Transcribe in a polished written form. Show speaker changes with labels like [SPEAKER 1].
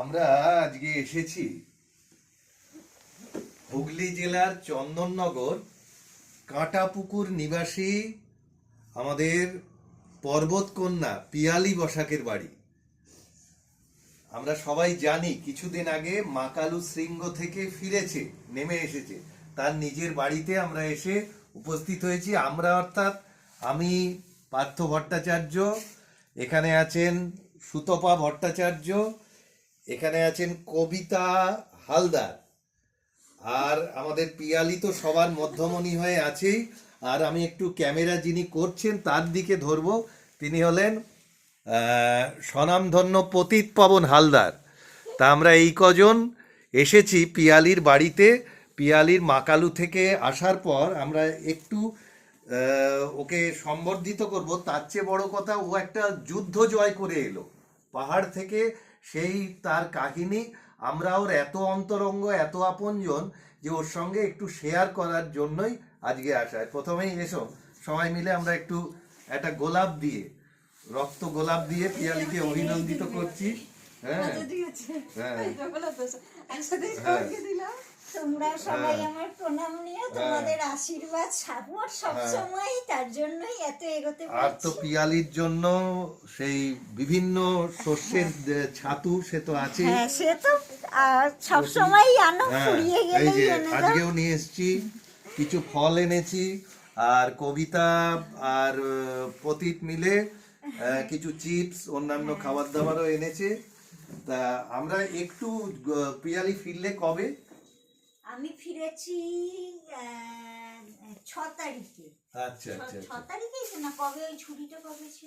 [SPEAKER 1] আমরা আজকে এসেছি হুগলি জেলার চন্দননগর কাঁটাপুকুর নিবাসী আমাদের পর্বতকন্যা পিয়ালি বসাকের বাড়ি। আমরা সবাই জানি কিছুদিন আগে মা কালু শৃঙ্গ থেকে ফিরেছে, নেমে এসেছে, তার নিজের বাড়িতে আমরা এসে উপস্থিত হয়েছি। আমরা অর্থাৎ আমি পার্থ ভট্টাচার্য, এখানে আছেন সুতপা ভট্টাচার্য, এখানে আছেন কবিতা হালদার, আর আমাদের পিয়ালি তো সবার মধ্যমণি হয়ে আছেই। আর আমি একটু ক্যামেরা যিনি করছেন তার দিকে ধরবো, তিনি হলেন স্বনামধন্য পতিত পাবন হালদার। তা আমরা এই কজন এসেছি পিয়ালির বাড়িতে। পিয়ালির মাকালু থেকে আসার পর আমরা একটু ওকে সম্বর্ধিত করব। তার চেয়ে বড় কথা, ও একটা যুদ্ধ জয় করে এলো পাহাড় থেকে, সেই তার কাহিনী আমরা ওর এত অন্তরঙ্গ, এত আপনজন যে ওর সঙ্গে একটু শেয়ার করার জন্যই আজকে আসা। প্রথমেই এসো সবাই মিলে আমরা একটু একটা গোলাপ দিয়ে, রক্ত গোলাপ দিয়ে পিয়ালিকে অভিনন্দিত করছি। হ্যাঁ হ্যাঁ,
[SPEAKER 2] তোমরা সবাই আমার প্রণাম নিও, তোমাদের আশীর্বাদ সাপোর্ট সব সময়, তার জন্যই এত এগোতে পারছি।
[SPEAKER 1] আর তো পিয়ালির জন্য সেই বিভিন্ন শস্যের ছাতু সে তো আছে,
[SPEAKER 2] হ্যাঁ সে তো সব সময় আনো, ফুরিয়ে
[SPEAKER 1] এই
[SPEAKER 2] গেলেই
[SPEAKER 1] যে
[SPEAKER 2] এনে দাও।
[SPEAKER 1] আজকেও নিয়ে এসেছি, কিছু ফল এনেছি, আর কবিতা আর পতিত মিলে কিছু চিপস অন্যান্য খাবার দাবারও এনেছে। তা আমরা একটু পিয়ালি ফিরলে কবে?
[SPEAKER 2] আমি ফিরেছি 6 তারিখে।
[SPEAKER 1] আচ্ছা আচ্ছা,
[SPEAKER 2] 6 তারিখে না, কবে ওই ছুটিটা কবে ছিল?